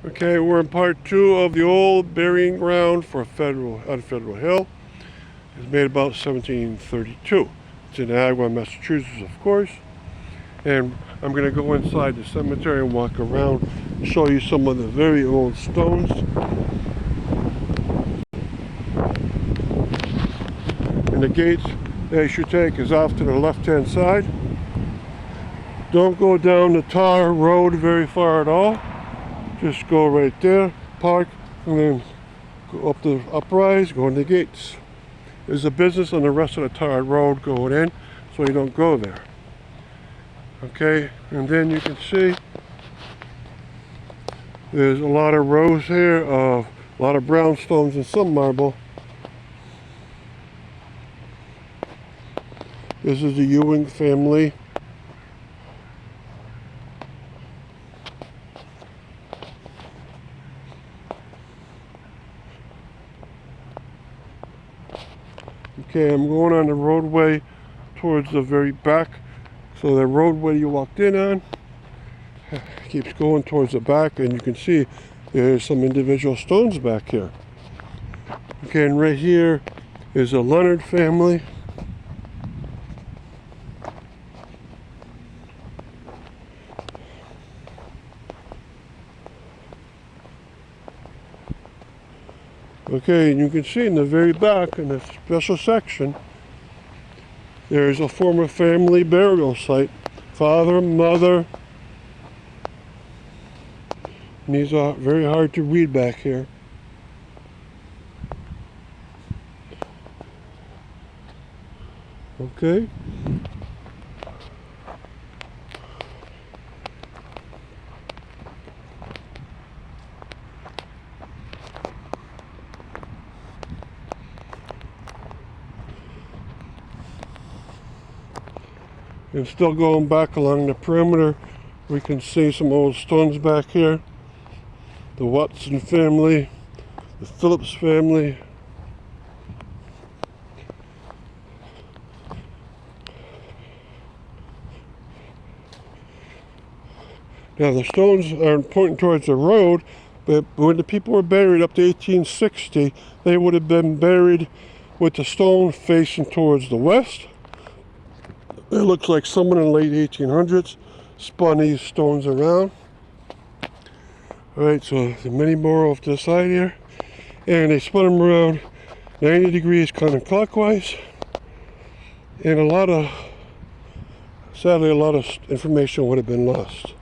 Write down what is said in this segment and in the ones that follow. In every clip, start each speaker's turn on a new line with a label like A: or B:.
A: Okay, we're in part two of the old burying ground for on Federal Hill. It's made about 1732. It's in Agawam, Massachusetts, of course. And I'm going to go inside the cemetery and walk around, show you some of the very old stones. And the gates that you should take is off to the left-hand side. Don't go down the tar road very far at all. Just go right there, park, and then go up the uprise, go in the gates. There's a business on the rest of the tarred road going in, so you don't go there. Okay, and then you can see there's a lot of rows here of a lot of brownstones and some marble. This is the Ewing family. Okay, I'm going on the roadway towards the very back. So the roadway you walked in on keeps going towards the back, and you can see there's some individual stones back here. Okay, and right here is a Leonard family. Okay, and you can see in the very back, in the special section, there's a former family burial site. Father, mother. And these are very hard to read back here. Okay. And still going back along the perimeter, we can see some old stones back here. The Watson family, the Phillips family. Now the stones are pointing towards the road, but when the people were buried up to 1860, they would have been buried with the stone facing towards the west. It looks like someone in the late 1800s spun these stones around. Alright, so there's many more off to the side here. And they spun them around 90 degrees counterclockwise. And sadly, a lot of information would have been lost.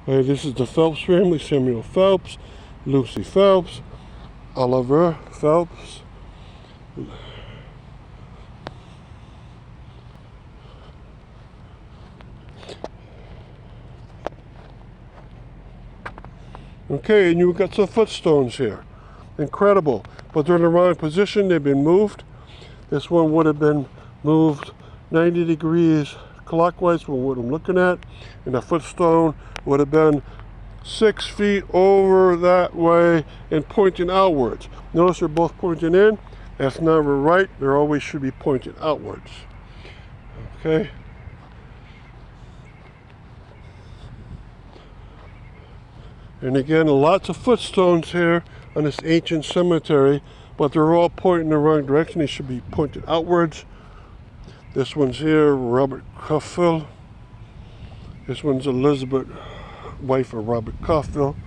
A: Alright, this is the Phelps family, Samuel Phelps, Lucy Phelps, Oliver Phelps. Okay, and you've got some footstones here. Incredible. But they're in the wrong position. They've been moved. This one would have been moved 90 degrees clockwise from what I'm looking at. And the footstone would have been 6 feet over that way and pointing outwards. Notice they're both pointing in. That's never right. They always should be pointing outwards. Okay. And again, lots of footstones here on this ancient cemetery, but they're all pointing in the wrong direction. They should be pointed outwards. This one's here, Robert Cuffill. This one's Elizabeth, wife of Robert Cuffill.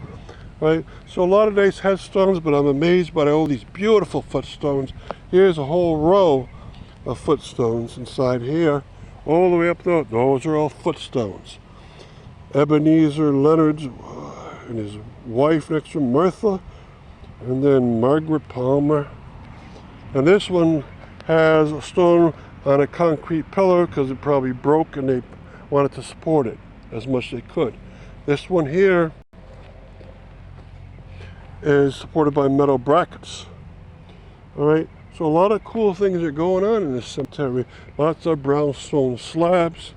A: Right? So a lot of nice headstones, but I'm amazed by all these beautiful footstones. Here's a whole row of footstones inside here, all the way up there. Those are all footstones. Ebenezer Leonard's and his wife next to Martha, and then Margaret Palmer. And this one has a stone on a concrete pillar because it probably broke and they wanted to support it as much as they could. This one here is supported by metal brackets. All right, so a lot of cool things are going on in this cemetery. Lots of brownstone slabs.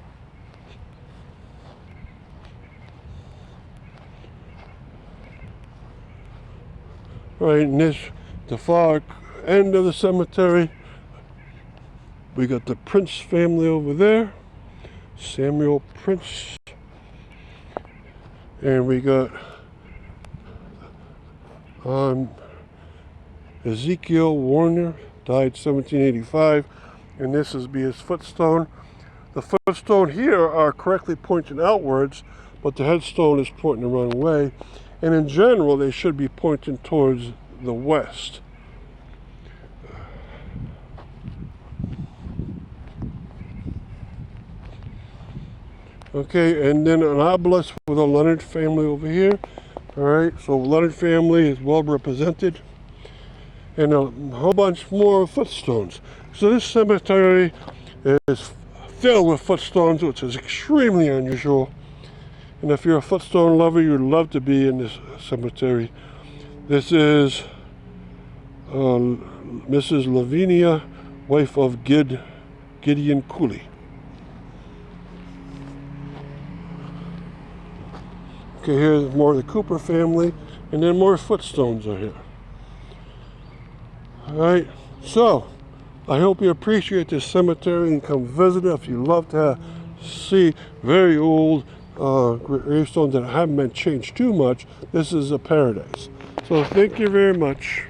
A: Right, and this, the far end of the cemetery, we got the Prince family over there. Samuel Prince. And we got Ezekiel Warner, died 1785, and this is be his footstone. The footstone here are correctly pointing outwards, but the headstone is pointing the wrong way, and in general they should be pointing towards the west. Okay, and then an obelisk for the Leonard family over here. All right, so Leonard family is well represented, and a whole bunch more footstones. So this cemetery is filled with footstones, which is extremely unusual. And if you're a footstone lover, you'd love to be in this cemetery. This is Mrs. Lavinia, wife of Gideon Cooley. Okay, here's more of the Cooper family, and then more footstones are here. All right, so I hope you appreciate this cemetery and come visit it. If you love to see very old gravestones that haven't been changed too much, this is a paradise. So thank you very much.